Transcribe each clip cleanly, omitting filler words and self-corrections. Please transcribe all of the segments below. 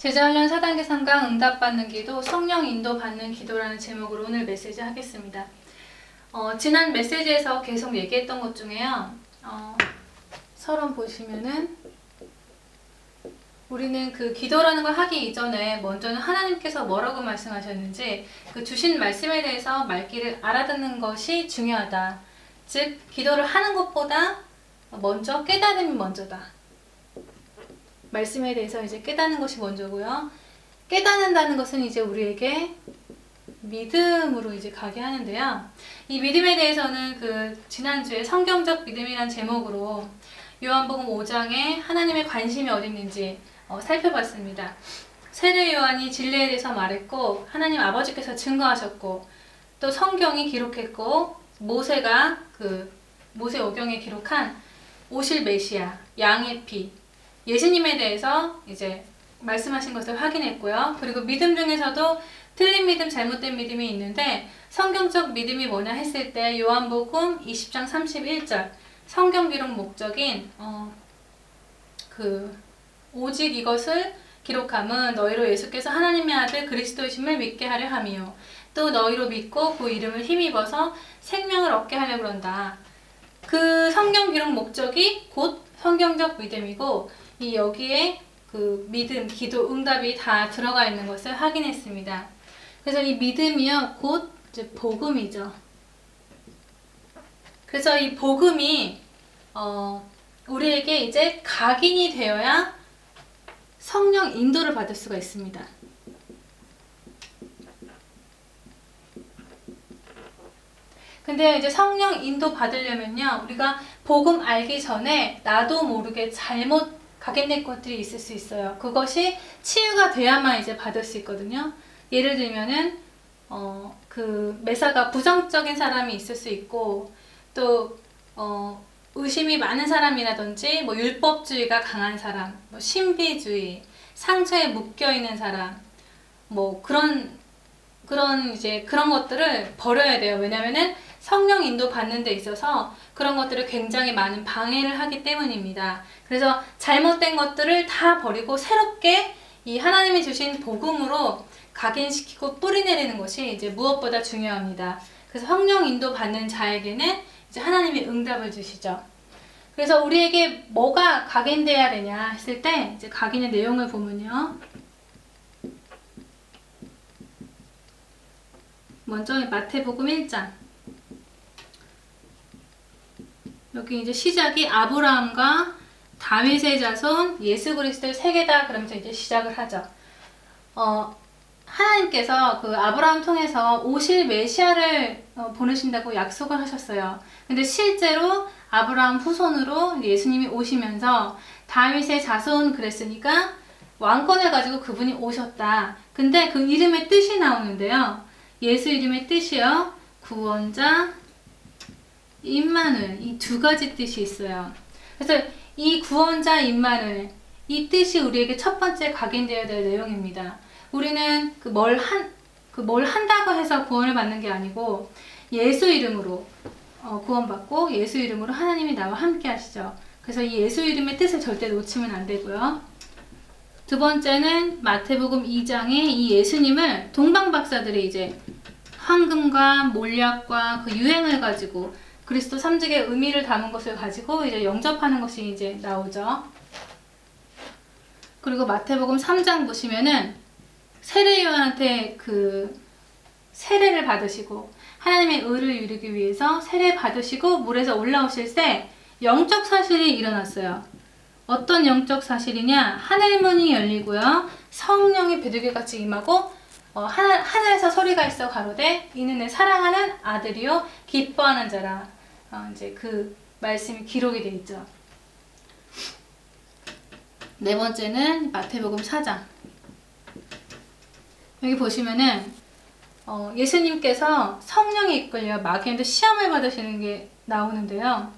제자훈련 4단계 3강 응답받는 기도, 성령 인도 받는 기도라는 제목으로 오늘 메시지 하겠습니다. 지난 메시지에서 계속 얘기했던 것 중에요. 서론 보시면은 우리는 그 기도라는 걸 하기 이전에 먼저는 하나님께서 뭐라고 말씀하셨는지 그 주신 말씀에 대해서 말귀를 알아듣는 것이 중요하다. 즉 기도를 하는 것보다 먼저 깨달음이 먼저다. 말씀에 대해서 이제 깨닫는 것이 먼저고요. 깨닫는다는 것은 이제 우리에게 믿음으로 이제 가게 하는데요. 이 믿음에 대해서는 그 지난주에 성경적 믿음이란 제목으로 요한복음 5장에 하나님의 관심이 어디 있는지 살펴봤습니다. 세례 요한이 진리에 대해서 말했고 하나님 아버지께서 증거하셨고 또 성경이 기록했고 모세가 그 모세오경에 기록한 오실 메시아, 양의 피, 예수님에 대해서 이제 말씀하신 것을 확인했고요. 그리고 믿음 중에서도 틀린 믿음, 잘못된 믿음이 있는데 성경적 믿음이 뭐냐 했을 때 요한복음 20장 31절 성경 기록 목적인 오직 이것을 기록함은 너희로 예수께서 하나님의 아들 그리스도이심을 믿게 하려 함이요 또 너희로 믿고 그 이름을 힘입어서 생명을 얻게 하려고 그런다. 그 성경 기록 목적이 곧 성경적 믿음이고 이 여기에 그 믿음, 기도, 응답이 다 들어가 있는 것을 확인했습니다. 그래서 이 믿음이요 곧 이제 복음이죠. 그래서 이 복음이 우리에게 이제 각인이 되어야 성령 인도를 받을 수가 있습니다. 근데 이제 성령 인도 받으려면요 우리가 복음 알기 전에 나도 모르게 잘못 각인된 것들이 있을 수 있어요. 그것이 치유가 돼야만 이제 받을 수 있거든요. 예를 들면은 그 매사가 부정적인 사람이 있을 수 있고 또 의심이 많은 사람이라든지 뭐 율법주의가 강한 사람, 뭐 신비주의, 상처에 묶여 있는 사람, 뭐 그런 것들을 버려야 돼요. 왜냐면은 성령 인도 받는 데 있어서 그런 것들을 굉장히 많은 방해를 하기 때문입니다. 그래서 잘못된 것들을 다 버리고 새롭게 이 하나님이 주신 복음으로 각인시키고 뿌리내리는 것이 이제 무엇보다 중요합니다. 그래서 성령 인도 받는 자에게는 이제 하나님이 응답을 주시죠. 그래서 우리에게 뭐가 각인돼야 되냐 했을 때 이제 각인의 내용을 보면요. 먼저 마태복음 1장. 여기 이제 시작이 아브라함과 다윗의 자손 예수 그리스도의 세계다 그러면서 이제 시작을 하죠. 하나님께서 그 아브라함 통해서 오실 메시아를 보내신다고 약속을 하셨어요. 근데 실제로 아브라함 후손으로 예수님이 오시면서 다윗의 자손 그랬으니까 왕권을 가지고 그분이 오셨다. 근데 그 이름의 뜻이 나오는데요. 예수 이름의 뜻이요. 구원자, 임마누엘. 이 두 가지 뜻이 있어요. 그래서 이 구원자 임마누엘 이 뜻이 우리에게 첫 번째 각인되어야 될 내용입니다. 우리는 뭘 한다고 해서 구원을 받는 게 아니고 예수 이름으로 구원받고 예수 이름으로 하나님이 나와 함께 하시죠. 그래서 이 예수 이름의 뜻을 절대 놓치면 안 되고요. 두 번째는 마태복음 2장에 이 예수님을 동방박사들이 이제 황금과 몰약과 그 유행을 가지고 그리스도 삼직의 의미를 담은 것을 가지고 이제 영접하는 것이 이제 나오죠. 그리고 마태복음 3장 보시면은 세례 요한한테 그 세례를 받으시고 하나님의 의를 이루기 위해서 세례 받으시고 물에서 올라오실 때 영적 사실이 일어났어요. 어떤 영적 사실이냐? 하늘문이 열리고요. 성령이 비둘기같이 임하고 하늘에서 소리가 있어 가로되 이는 내 사랑하는 아들이요 기뻐하는 자라. 이제 그 말씀이 기록이 되어 있죠. 네 번째는 마태복음 4장. 여기 보시면은 예수님께서 성령에 이끌려 마귀한테 시험을 받으시는 게 나오는데요.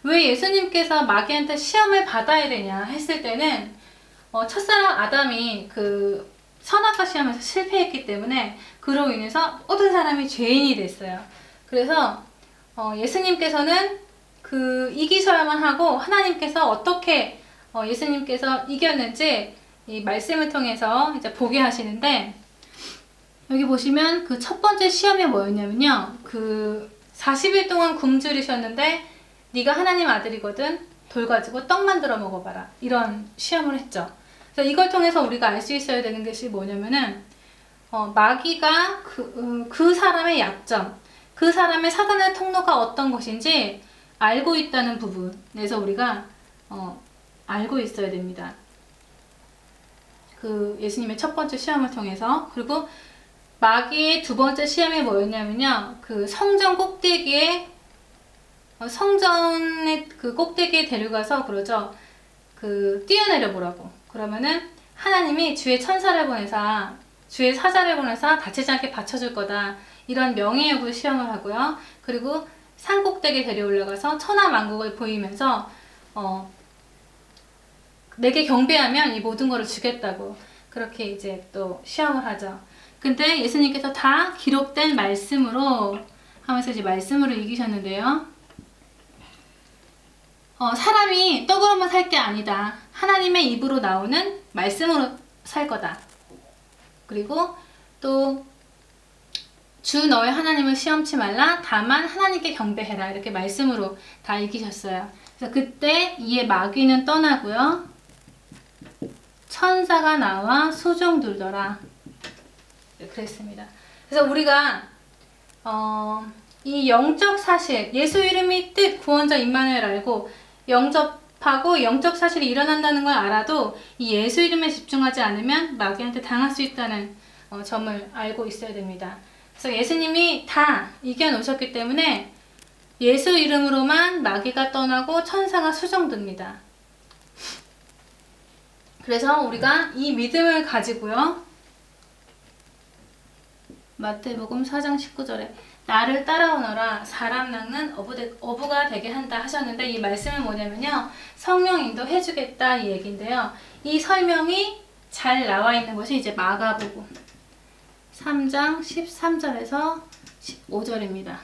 왜 예수님께서 마귀한테 시험을 받아야 되냐 했을 때는 첫사람 아담이 그 선악과 시험에서 실패했기 때문에 그로 인해서 모든 사람이 죄인이 됐어요. 그래서 예수님께서는 그 이기셔야만 하고 하나님께서 어떻게 예수님께서 이겼는지 이 말씀을 통해서 이제 보게 하시는데, 여기 보시면 그 첫 번째 시험이 뭐였냐면요. 그 40일 동안 굶주리셨는데 네가 하나님 아들이거든. 돌 가지고 떡 만들어 먹어봐라. 이런 시험을 했죠. 그래서 이걸 통해서 우리가 알 수 있어야 되는 것이 뭐냐면은 마귀가 그 사람의 약점, 그 사람의 사단의 통로가 어떤 것인지 알고 있다는 부분에서 우리가 알고 있어야 됩니다. 그 예수님의 첫 번째 시험을 통해서. 그리고 마귀의 두 번째 시험이 뭐였냐면요. 그 성전 꼭대기에 성전의 그 꼭대기에 데려가서 그러죠. 그 뛰어내려 보라고. 그러면은 하나님이 주의 천사를 보내사 주의 사자를 보내사 다치지 않게 받쳐줄 거다. 이런 명예욕을 시험을 하고요. 그리고 산 꼭대기에 데려 올라가서 천하 만국을 보이면서 내게 경배하면 이 모든 것을 주겠다고 그렇게 이제 또 시험을 하죠. 근데 예수님께서 다 기록된 말씀으로 하면서 이제 말씀으로 이기셨는데요. 사람이 떡으로만 살 게 아니다. 하나님의 입으로 나오는 말씀으로 살 거다. 그리고 또 주 너의 하나님을 시험치 말라. 다만 하나님께 경배해라. 이렇게 말씀으로 다 이기셨어요. 그래서 그때 이에 마귀는 떠나고요. 천사가 나와 수종들더라. 그랬습니다. 그래서 우리가 이 영적 사실, 예수 이름이 뜻 구원자 임마누엘 알고 영접하고 영적 사실이 일어난다는 걸 알아도 이 예수 이름에 집중하지 않으면 마귀한테 당할 수 있다는 점을 알고 있어야 됩니다. 그래서 예수님이 다 이겨놓으셨기 때문에 예수 이름으로만 마귀가 떠나고 천사가 수종듭니다. 그래서 우리가 이 믿음을 가지고요. 마태복음 4장 19절에 나를 따라오너라 사람 낚는 어부가 되게 한다 하셨는데, 이 말씀은 뭐냐면요. 성령 인도해 주겠다 이 얘기인데요. 이 설명이 잘 나와 있는 것이 이제 마가복음 3장 13절에서 15절입니다.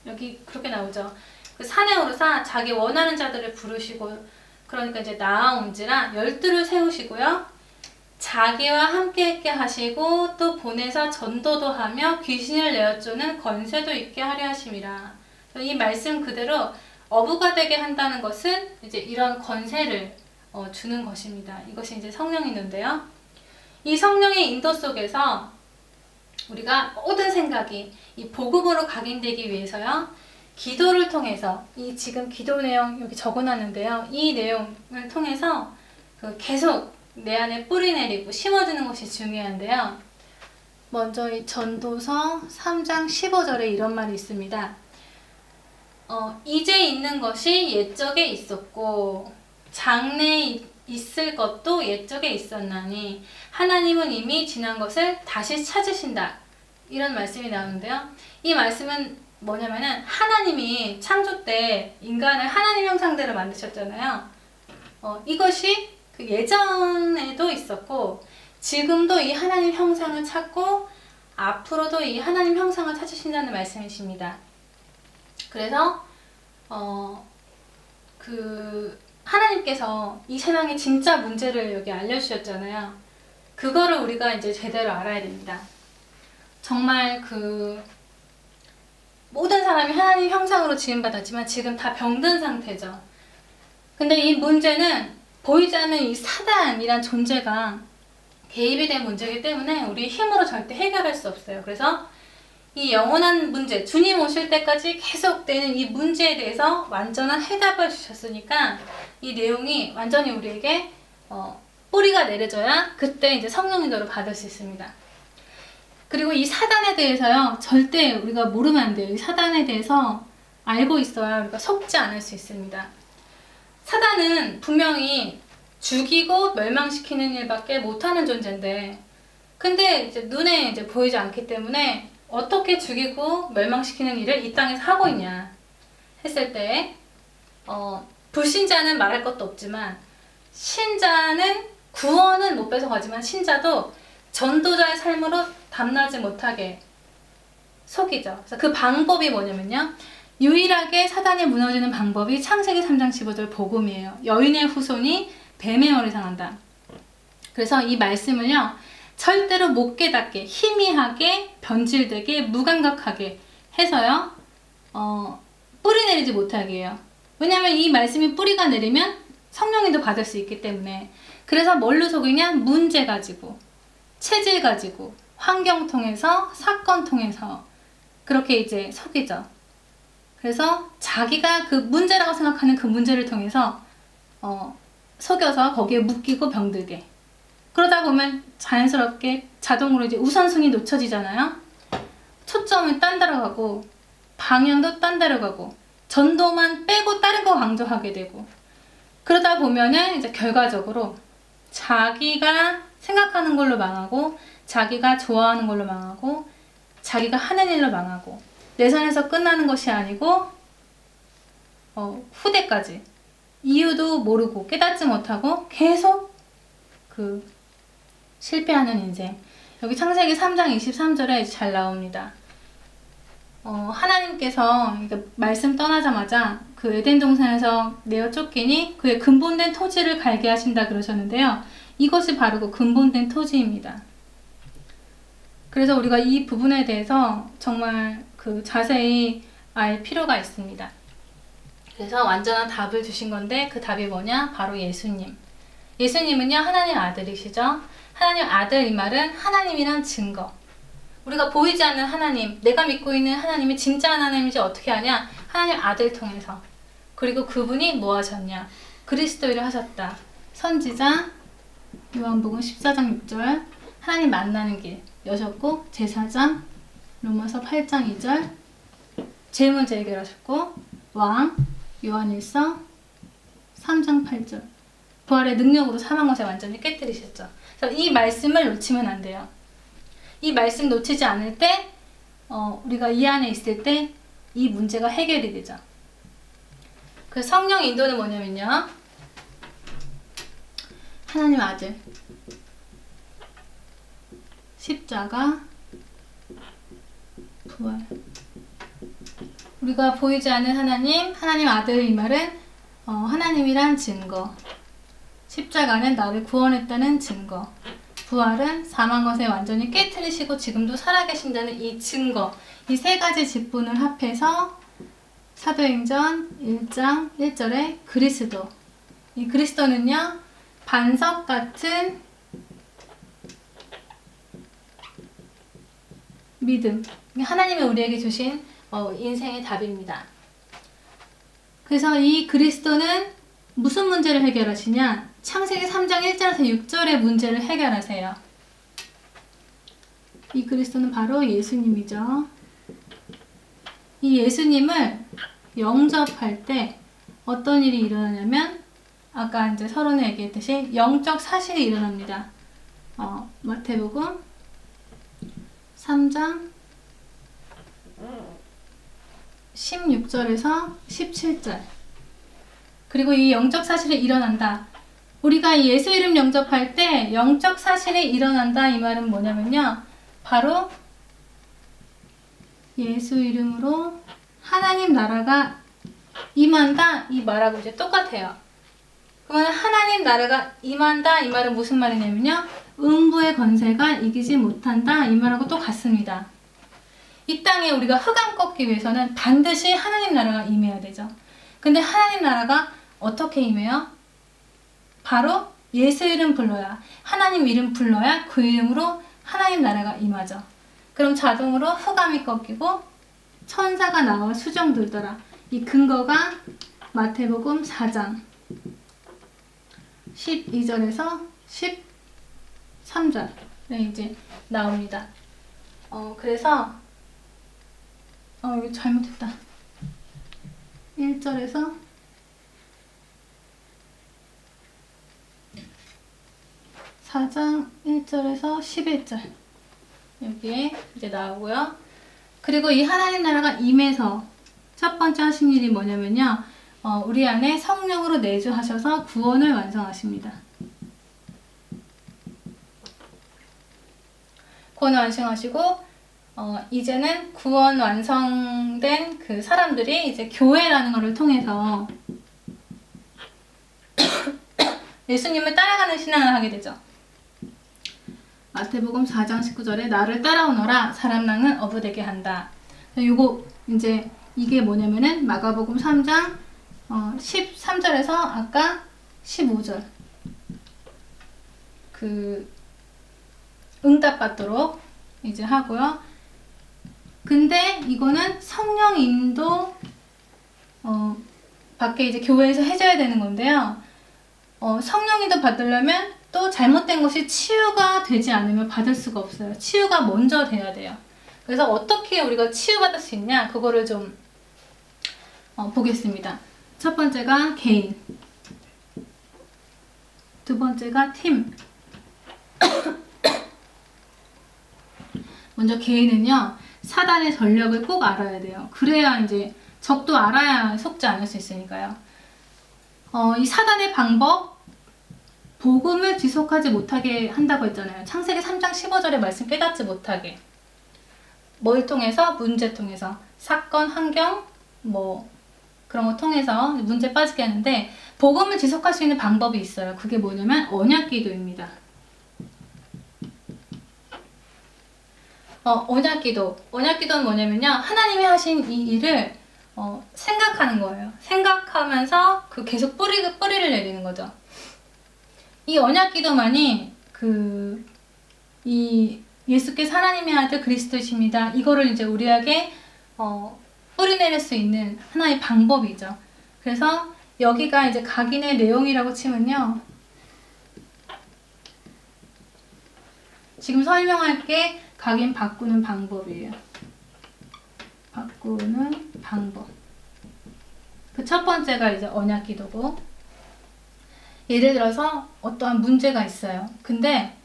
여기 그렇게 나오죠. 그 산에 오르사 자기 원하는 자들을 부르시고, 그러니까 이제 나아온지라 12를 세우시고요. 자기와 함께 있게 하시고 또 보내사 전도도 하며 귀신을 내어쫓는 권세도 있게 하려 하심이라. 이 말씀 그대로 어부가 되게 한다는 것은 이제 이런 권세를 주는 것입니다. 이것이 이제 성령 인도인데요. 이 성령의 인도 속에서 우리가 모든 생각이 이 복음으로 각인되기 위해서요. 기도를 통해서 이 지금 기도 내용 여기 적어놨는데요. 이 내용을 통해서 계속 내 안에 뿌리 내리고 심어주는 것이 중요한데요. 먼저 이 전도서 3장 15절에 이런 말이 있습니다. 이제 있는 것이 옛적에 있었고 장래에 있을 것도 옛적에 있었나니 하나님은 이미 지난 것을 다시 찾으신다. 이런 말씀이 나오는데요. 이 말씀은 뭐냐면은 하나님이 창조 때 인간을 하나님 형상대로 만드셨잖아요. 이것이 그 예전에도 있었고 지금도 이 하나님 형상을 찾고 앞으로도 이 하나님 형상을 찾으신다는 말씀이십니다. 그래서 그 하나님께서 이 세상의 진짜 문제를 여기 알려주셨잖아요. 그거를 우리가 이제 제대로 알아야 됩니다. 정말 그 모든 사람이 하나님 형상으로 지음받았지만 지금 다 병든 상태죠. 근데 이 문제는 보이지 않는 이 사단이란 존재가 개입이 된 문제이기 때문에 우리 힘으로 절대 해결할 수 없어요. 그래서 이 영원한 문제, 주님 오실 때까지 계속되는 이 문제에 대해서 완전한 해답을 주셨으니까 이 내용이 완전히 우리에게 뿌리가 내려져야 그때 이제 성령 인도를 받을 수 있습니다. 그리고 이 사단에 대해서요, 절대 우리가 모르면 안 돼요. 이 사단에 대해서 알고 있어야 우리가 속지 않을 수 있습니다. 사단은 분명히 죽이고 멸망시키는 일밖에 못하는 존재인데, 근데 이제 눈에 이제 보이지 않기 때문에 어떻게 죽이고 멸망시키는 일을 이 땅에서 하고 있냐 했을 때, 불신자는 말할 것도 없지만 신자는 구원은 못 뺏어가지만 신자도 전도자의 삶으로 담나지 못하게 속이죠. 그래서 그 방법이 뭐냐면요. 유일하게 사단이 무너지는 방법이 창세기 3장 15절 복음이에요. 여인의 후손이 뱀의 머리 상한다. 그래서 이 말씀을요, 절대로 못 깨닫게, 희미하게, 변질되게, 무감각하게 해서요, 뿌리 내리지 못하게 해요. 왜냐하면 이 말씀이 뿌리가 내리면 성령님도 받을 수 있기 때문에. 그래서 뭘로 속이냐? 문제 가지고, 체질 가지고, 환경 통해서, 사건 통해서 그렇게 이제 속이죠. 그래서 자기가 그 문제라고 생각하는 그 문제를 통해서 속여서 거기에 묶이고 병들게. 그러다 보면 자연스럽게 자동으로 이제 우선순위 놓쳐지잖아요. 초점은 딴 데로 가고 방향도 딴 데로 가고 전도만 빼고 다른 거 강조하게 되고, 그러다 보면은 이제 결과적으로 자기가 생각하는 걸로 망하고, 자기가 좋아하는 걸로 망하고, 자기가 하는 일로 망하고, 내 선에서 끝나는 것이 아니고 후대까지 이유도 모르고 깨닫지 못하고 계속 그 실패하는 인생. 여기 창세기 3장 23절에 잘 나옵니다. 하나님께서 말씀 떠나자마자 그 에덴 동산에서 내어 쫓기니 그의 근본된 토지를 갈게 하신다 그러셨는데요. 이것이 바로 그 근본된 토지입니다. 그래서 우리가 이 부분에 대해서 정말 그 자세히 알 필요가 있습니다. 그래서 완전한 답을 주신 건데, 그 답이 뭐냐? 바로 예수님. 예수님은요, 하나님 아들이시죠. 하나님 아들, 이 말은 하나님이란 증거. 우리가 보이지 않는 하나님, 내가 믿고 있는 하나님이 진짜 하나님인지 어떻게 하냐? 하나님 아들 통해서. 그리고 그분이 뭐 하셨냐? 그리스도 일을 하셨다. 선지자 요한복음 14장 6절 하나님 만나는 길 여셨고, 제사장 로마서 8장 2절 재문제 해결하셨고, 왕 요한일서 3장 8절 부활의 능력으로 사망 것에 완전히 깨뜨리셨죠. 그래서 이 말씀을 놓치면 안 돼요. 이 말씀 놓치지 않을 때 우리가 이 안에 있을 때 이 문제가 해결이 되죠. 그 성령 인도는 뭐냐면요, 하나님 아들 십자가 부활. 우리가 보이지 않는 하나님, 하나님 아들, 이 말은 하나님이란 증거, 십자가는 나를 구원했다는 증거, 부활은 사망 것에 완전히 깨트리시고 지금도 살아계신다는 이 증거, 이 세 가지 직분을 합해서 사도행전 1장 1절에 그리스도, 이 그리스도는요, 반석 같은 믿음, 하나님이 우리에게 주신 인생의 답입니다. 그래서 이 그리스도는 무슨 문제를 해결하시냐? 창세기 3장 1절에서 6절의 문제를 해결하세요. 이 그리스도는 바로 예수님이죠. 이 예수님을 영접할 때 어떤 일이 일어나냐면, 아까 이제 서론에 얘기했듯이 영적 사실이 일어납니다. 마태복음 3장 16절에서 17절. 그리고 이 영적 사실이 일어난다. 우리가 예수 이름 영접할 때 영적 사실이 일어난다, 이 말은 뭐냐면요, 바로 예수 이름으로 하나님 나라가 임한다, 이 말하고 이제 똑같아요. 그러면 하나님 나라가 임한다, 이 말은 무슨 말이냐면요, 음부의 권세가 이기지 못한다, 이 말하고 또 같습니다. 이 땅에 우리가 흑암 꺾기 위해서는 반드시 하나님 나라가 임해야 되죠. 근데 하나님 나라가 어떻게 임해요? 바로 예수 이름 불러야, 하나님 이름 불러야 그 이름으로 하나님 나라가 임하죠. 그럼 자동으로 흑암이 꺾이고 천사가 나와 수정 들더라. 이 근거가 마태복음 4장 12절에서 13절에 이제 나옵니다. 그래서 이거 잘못했다. 1절에서 4장 1절에서 11절 여기에 이제 나오고요. 그리고 이 하나님 나라가 임해서 첫 번째 하신 일이 뭐냐면요, 우리 안에 성령으로 내주하셔서 구원을 완성하십니다. 구원 완성하시고 이제는 구원 완성된 그 사람들이 이제 교회라는 것을 통해서 예수님을 따라가는 신앙을 하게 되죠. 마태복음 4장 19절에 나를 따라오너라 사람랑은 어부되게 한다. 요거 이제 이게 뭐냐면은 마가복음 3장 13절에서 아까 15절 그 응답받도록 이제 하고요. 근데 이거는 성령 인도 밖에 이제 교회에서 해줘야 되는 건데요. 성령 인도 받으려면 또 잘못된 것이 치유가 되지 않으면 받을 수가 없어요. 치유가 먼저 돼야 돼요. 그래서 어떻게 우리가 치유받을 수 있냐 그거를 좀 보겠습니다. 첫 번째가 개인, 두 번째가 팀. 먼저 개인은요, 사단의 전력을 꼭 알아야 돼요. 그래야 이제 적도 알아야 속지 않을 수 있으니까요. 이 사단의 방법, 복음을 지속하지 못하게 한다고 했잖아요. 창세기 3장 15절의 말씀 깨닫지 못하게. 뭘 통해서? 문제 통해서. 사건, 환경, 뭐 그런 거 통해서 문제 빠지게 하는데 복음을 지속할 수 있는 방법이 있어요. 그게 뭐냐면 언약기도입니다. 언약기도는 뭐냐면요. 하나님이 하신 이 일을 생각하는 거예요. 생각하면서 계속 뿌리를 내리는 거죠. 이 언약기도만이 이 예수께서 하나님의 아들 그리스도이십니다. 이거를 이제 우리에게 뿌리 내릴 수 있는 하나의 방법이죠. 그래서 여기가 이제 각인의 내용이라고 치면요. 지금 설명할 게 각인 바꾸는 방법이에요. 바꾸는 방법. 그 첫 번째가 이제 언약기도고, 예를 들어서 어떠한 문제가 있어요. 근데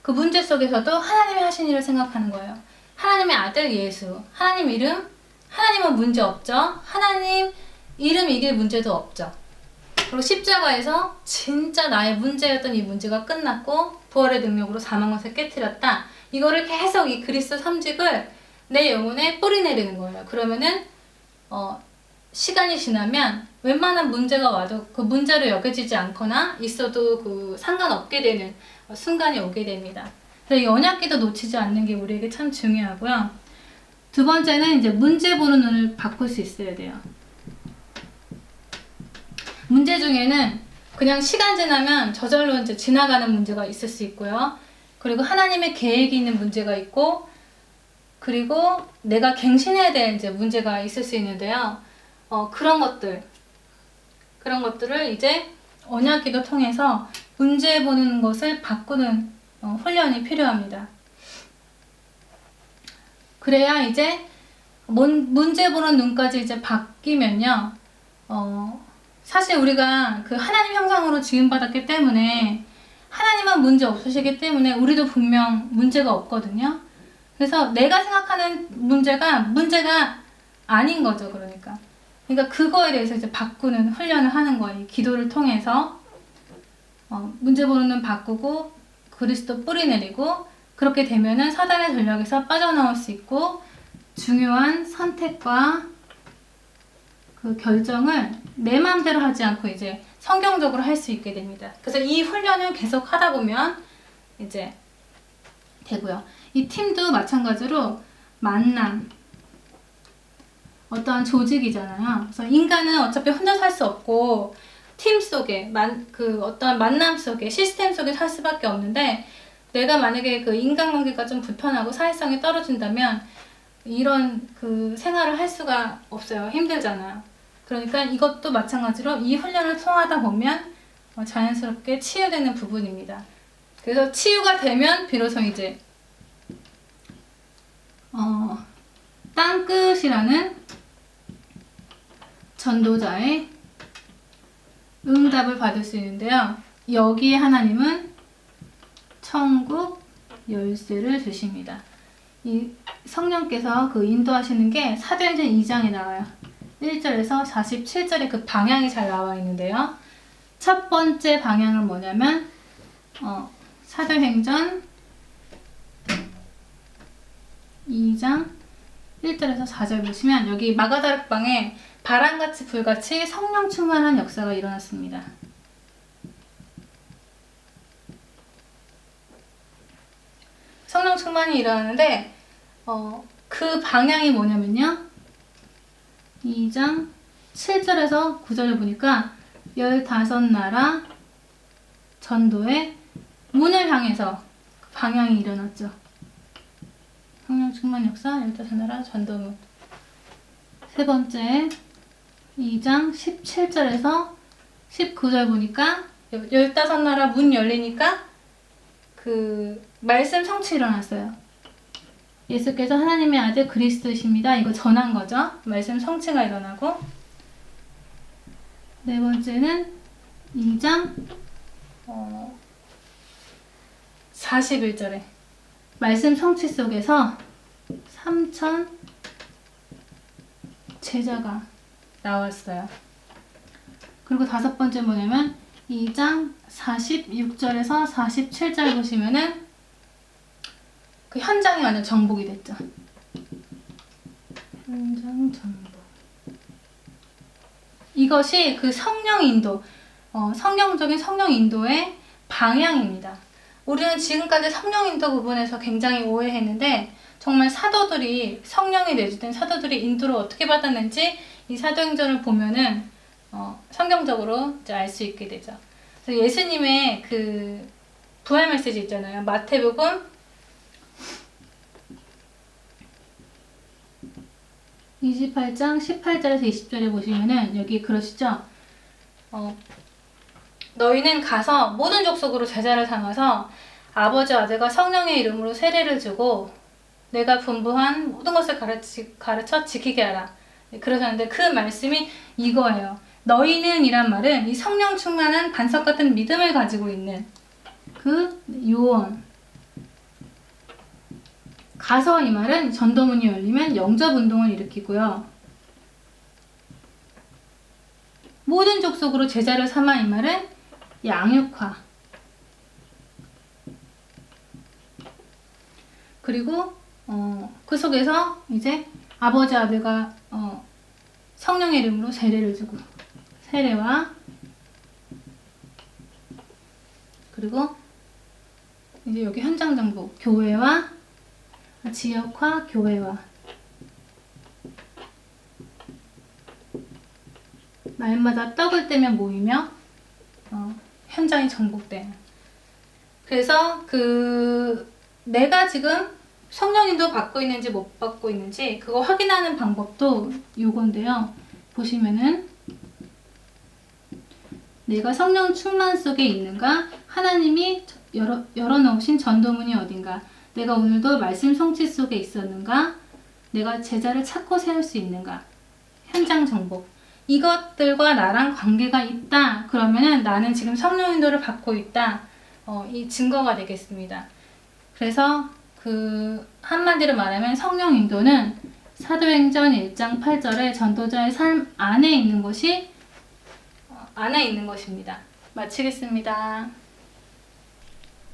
그 문제 속에서도 하나님이 하신 일을 생각하는 거예요. 하나님의 아들 예수, 하나님 이름, 하나님은 문제 없죠. 하나님 이름 이길 문제도 없죠. 그리고 십자가에서 진짜 나의 문제였던 이 문제가 끝났고 부활의 능력으로 사망 것을 깨트렸다. 이거를 계속 이 그리스도 삼직을 내 영혼에 뿌리 내리는 거예요. 그러면은 시간이 지나면 웬만한 문제가 와도 그 문제로 여겨지지 않거나 있어도 상관없게 되는 순간이 오게 됩니다. 그래서 이 언약기도 놓치지 않는 게 우리에게 참 중요하고요. 두 번째는 이제 문제 보는 눈을 바꿀 수 있어야 돼요. 문제 중에는 그냥 시간 지나면 저절로 이제 지나가는 문제가 있을 수 있고요. 그리고 하나님의 계획이 있는 문제가 있고, 그리고 내가 갱신해야 될 이제 문제가 있을 수 있는데요. 그런 것들을 이제 언약기도 통해서 문제 보는 것을 바꾸는 훈련이 필요합니다. 그래야 이제 문제 보는 눈까지 이제 바뀌면요. 사실 우리가 그 하나님 형상으로 지음받았기 때문에 하나님은 문제 없으시기 때문에 우리도 분명 문제가 없거든요. 그래서 내가 생각하는 문제가 아닌 거죠. 그러니까 그거에 대해서 이제 바꾸는 훈련을 하는 거예요. 기도를 통해서 문제 보는 눈 바꾸고 그리스도 뿌리 내리고, 그렇게 되면은 사단의 전략에서 빠져나올 수 있고 중요한 선택과 그 결정을 내 마음대로 하지 않고 이제 성경적으로 할 수 있게 됩니다. 그래서 이 훈련을 계속 하다 보면 이제 되고요. 이 팀도 마찬가지로 만남, 어떠한 조직이잖아요. 그래서 인간은 어차피 혼자 살 수 없고 팀 속에 어떠한 만남 속에 시스템 속에 살 수밖에 없는데, 내가 만약에 그 인간관계가 좀 불편하고 사회성이 떨어진다면 이런 그 생활을 할 수가 없어요. 힘들잖아요. 그러니까 이것도 마찬가지로 이 훈련을 통하다 보면 자연스럽게 치유되는 부분입니다. 그래서 치유가 되면 비로소 이제 땅끝이라는 전도자의 응답을 받을 수 있는데요. 여기에 하나님은 천국 열쇠를 주십니다. 이 성령께서 그 인도하시는 게 사도행전 2장에 나와요. 1절에서 47절에 그 방향이 잘 나와 있는데요. 첫 번째 방향은 뭐냐면 사도행전 2장 1절에서 4절 보시면 여기 마가다락방에 바람같이 불같이 성령 충만한 역사가 일어났습니다. 충만이 일어나는데 그 방향이 뭐냐면요. 2장 7절에서 9절을 보니까 15나라 전도의 문을 향해서 그 방향이 일어났죠. 성령 충만 역사 15나라 전도문. 세 번째 2장 17절에서 19절 보니까 15나라 문 열리니까 그 말씀 성취 일어났어요. 예수께서 하나님의 아들 그리스도이십니다. 이거 전한 거죠. 말씀 성취가 일어나고. 네 번째는 2장 41절에 말씀 성취 속에서 3천 제자가 나왔어요. 그리고 다섯 번째 뭐냐면 2장 46절에서 47절 보시면은 그 현장이 완전 정복이 됐죠. 현장 정복. 이것이 그 성령 인도, 성경적인 성령 인도의 방향입니다. 우리는 지금까지 성령 인도 부분에서 굉장히 오해했는데 정말 사도들이 성령이 내주된 사도들이 인도를 어떻게 받았는지 이 사도행전을 보면은 성경적으로 이제 알 수 있게 되죠. 그래서 예수님의 그 부활 메시지 있잖아요. 마태복음 28장 18절에서 20절에 보시면은 여기 그러시죠. 너희는 가서 모든 족속으로 제자를 삼아서 아버지 아들과 성령의 이름으로 세례를 주고 내가 분부한 모든 것을 가르쳐 지키게 하라. 그러셨는데 그 말씀이 이거예요. 너희는 이란 말은 이 성령 충만한 반석 같은 믿음을 가지고 있는 그 요원. 가서 이 말은 전도문이 열리면 영접 운동을 일으키고요. 모든 족속으로 제자를 삼아 이 말은 양육화. 그리고 그 속에서 이제 아버지 아들과 성령의 이름으로 세례를 주고 세례와 그리고 이제 여기 현장 정복 교회와 지역화 교회와 날마다 떡을 떼며 모이며 현장이 정복되는. 그래서 내가 지금 성령인도 받고 있는지 못 받고 있는지 그거 확인하는 방법도 요건데요. 보시면은 내가 성령 충만 속에 있는가? 하나님이 열어놓으신 전도문이 어딘가? 내가 오늘도 말씀 성취 속에 있었는가? 내가 제자를 찾고 세울 수 있는가? 현장 정복. 이것들과 나랑 관계가 있다. 그러면은 나는 지금 성령 인도를 받고 있다. 이 증거가 되겠습니다. 그래서 한마디로 말하면 성령 인도는 사도행전 1장 8절에 전도자의 삶 안에 있는 것입니다. 마치겠습니다.